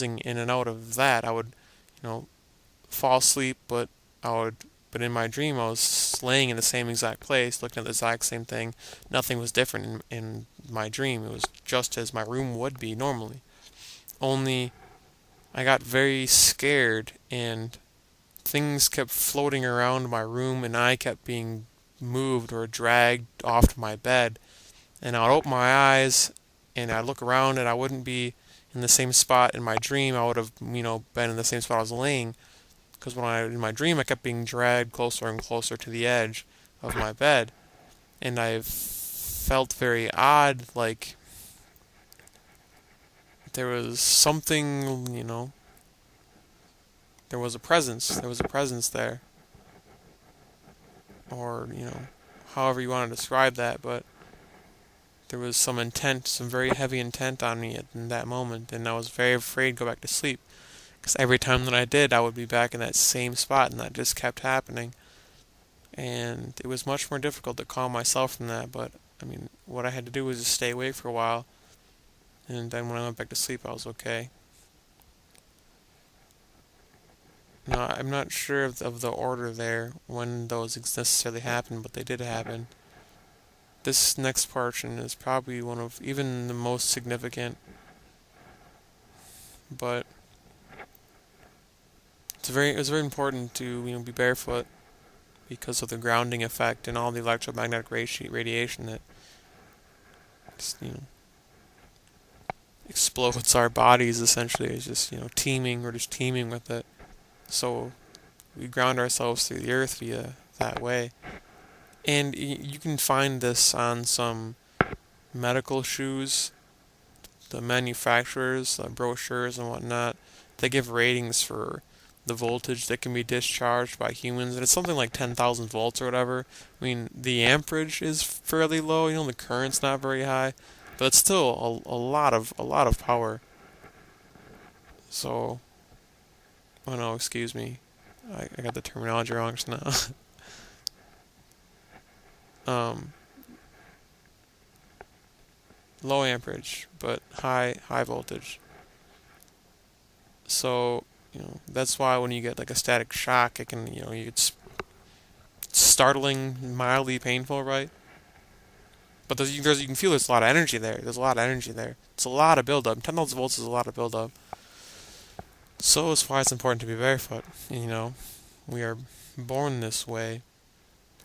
in and out of that. I would, fall asleep, but in my dream, I was laying in the same exact place, looking at the exact same thing. Nothing was different in my dream. It was just as my room would be normally. Only I got very scared, and things kept floating around my room, and I kept being moved or dragged off to my bed. And I would open my eyes, and I'd look around, and I wouldn't be in the same spot in my dream. I would have, been in the same spot I was laying. Because in my dream, I kept being dragged closer and closer to the edge of my bed, and I felt very odd, like there was something, there was a presence. There was a presence there, or however you want to describe that, but there was some intent, some very heavy intent on me in that moment, and I was very afraid to go back to sleep. Because every time that I did, I would be back in that same spot, and that just kept happening. And it was much more difficult to calm myself from that, but I mean, what I had to do was just stay awake for a while, and then when I went back to sleep, I was okay. No, I'm not sure of the order there when those necessarily happened, but they did happen. This next portion is probably one of even the most significant, but it was very important to be barefoot because of the grounding effect and all the electromagnetic radiation that just, explodes our bodies essentially. It's just teeming. We're just teeming with it. So we ground ourselves through the earth via that way. And you can find this on some medical shoes, the manufacturers, the brochures and whatnot. They give ratings for the voltage that can be discharged by humans, and it's something like 10,000 volts or whatever. I mean, the amperage is fairly low. The current's not very high, but it's still a lot of power. So, oh no, excuse me, I got the terminology wrong just now. um, Low amperage, but high voltage. So that's why when you get like a static shock, it can it's startling, mildly painful, right? But you can feel there's a lot of energy there. There's a lot of energy there. It's a lot of buildup. 10,000 volts is a lot of buildup. So it's why it's important to be barefoot. We are born this way.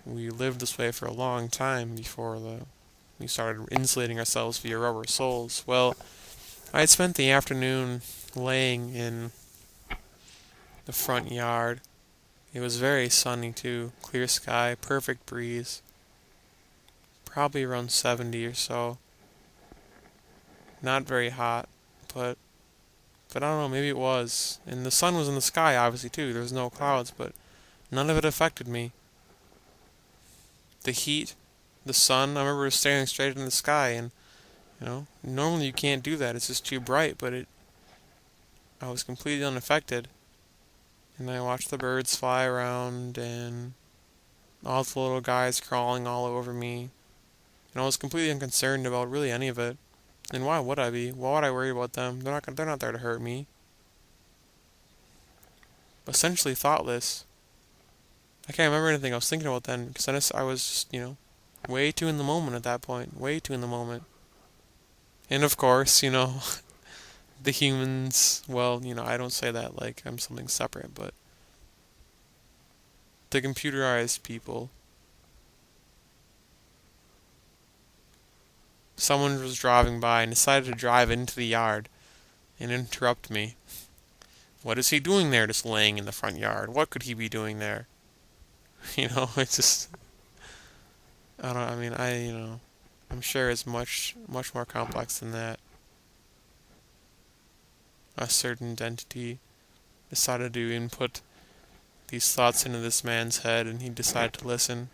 We lived this way for a long time before we started insulating ourselves via rubber soles. Well, I had spent the afternoon laying in the front yard. It was very sunny too, clear sky, perfect breeze, probably around 70 or so. Not very hot, but I don't know, maybe it was. And the sun was in the sky obviously too. There was no clouds, but none of it affected me. The heat, the sun, I remember staring straight in the sky, and normally you can't do that. It's just too bright, but I was completely unaffected. And I watched the birds fly around and all the little guys crawling all over me. And I was completely unconcerned about really any of it. And why would I be? Why would I worry about them? They're not there to hurt me. Essentially thoughtless. I can't remember anything I was thinking about then because I was just, way too in the moment at that point. Way too in the moment. And of course, the humans, well, I don't say that like I'm something separate, but the computerized people. Someone was driving by and decided to drive into the yard and interrupt me. What is he doing there, just laying in the front yard? What could he be doing there? It's just, I don't, I mean, I'm sure it's much more complex than that. A certain entity decided to input these thoughts into this man's head, and he decided to listen.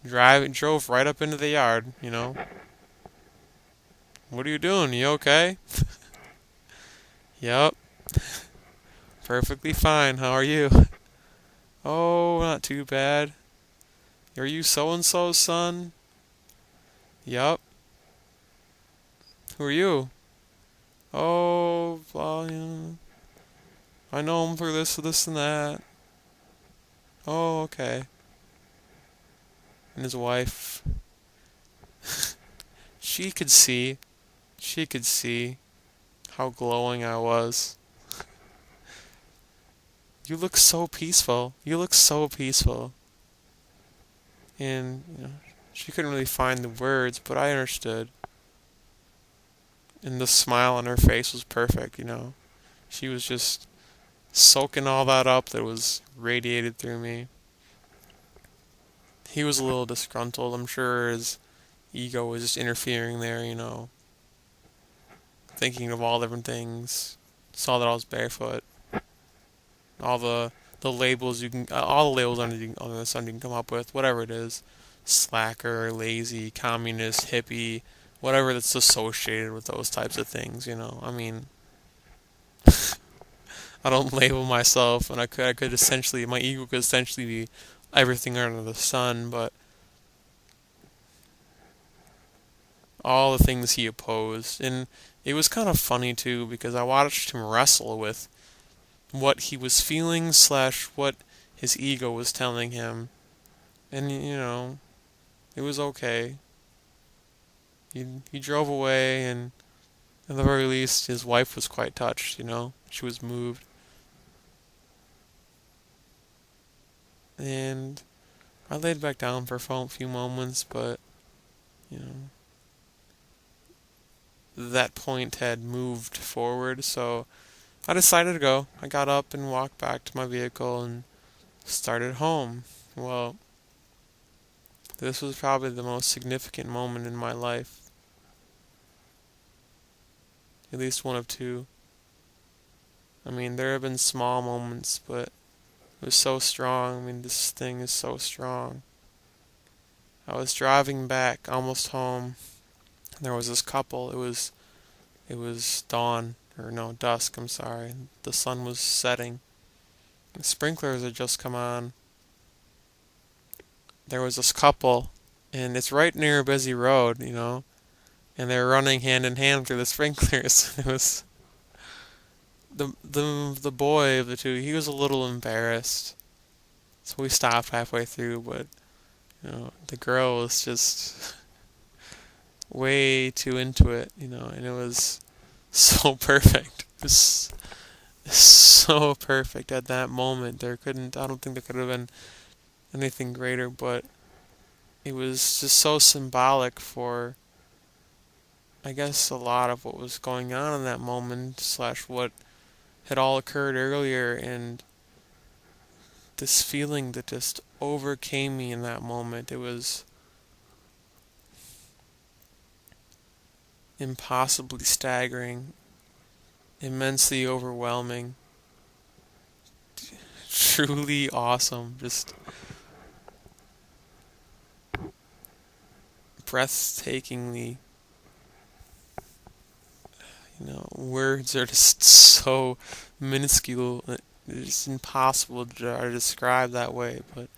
Drove right up into the yard. What are you doing? You okay? Yup. Perfectly fine. How are you? Oh, not too bad. Are you so-and-so's son? Yup. Who are you? Oh, well, I know him for this, and that. Oh, okay. And his wife, she could see, she could see how glowing I was. You look so peaceful. You look so peaceful. And, she couldn't really find the words, but I understood. And the smile on her face was perfect. She was just soaking all that up that was radiated through me. He was a little disgruntled. I'm sure his ego was just interfering there, thinking of all different things. Saw that I was barefoot. All the labels all the labels under the sun you can come up with, whatever it is, slacker, lazy, communist, hippie, whatever that's associated with those types of things. I mean, I don't label myself, and I could essentially, my ego could essentially be everything under the sun, but all the things he opposed, and it was kind of funny too because I watched him wrestle with what he was feeling slash what his ego was telling him, and it was okay. He drove away, and at the very least, his wife was quite touched. She was moved, and I laid back down for a few moments, but you know that point had moved forward, so I decided to go. I got up and walked back to my vehicle and started home. Well, this was probably the most significant moment in my life. At least one of two. I mean, there have been small moments, but it was so strong. I mean, this thing is so strong. I was driving back, almost home. And there was this couple. It was dawn, or no, dusk, I'm sorry. The sun was setting. The sprinklers had just come on. There was this couple, and it's right near a busy road, and they were running hand in hand through the sprinklers. It was the boy of the two. He was a little embarrassed, so we stopped halfway through. But the girl was just way too into it, and it was so perfect. It was so perfect at that moment. I don't think there could have been anything greater, but it was just so symbolic for, I guess, a lot of what was going on in that moment, slash what had all occurred earlier, and this feeling that just overcame me in that moment. It was impossibly staggering, immensely overwhelming, truly awesome, just breathtakingly. Words are just so minuscule. It's impossible to describe that way. But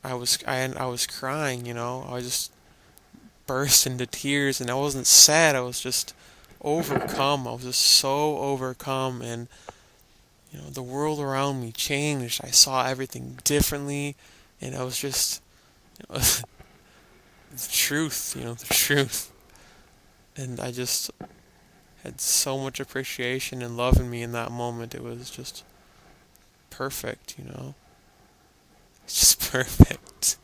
I was crying. I just burst into tears, and I wasn't sad. I was just overcome. I was just so overcome, and the world around me changed. I saw everything differently, and I was just the truth. And I just had so much appreciation and love in me in that moment. It was just perfect. It's just perfect.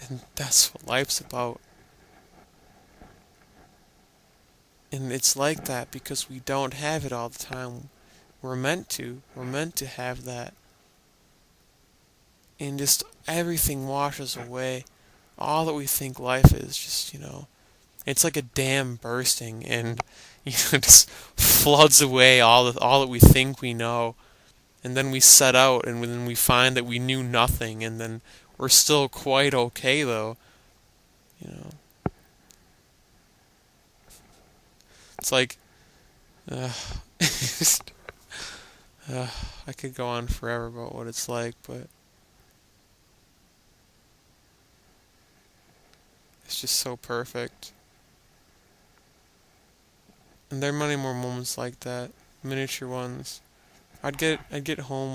And that's what life's about. And it's like that because we don't have it all the time. We're meant to. We're meant to have that. And just everything washes away. All that we think life is just, it's like a dam bursting, and just floods away all that we think we know, and then we set out, and then we find that we knew nothing, and then we're still quite okay though. It's like, I could go on forever about what it's like, but it's just so perfect. And there are many more moments like that, miniature ones. I'd get home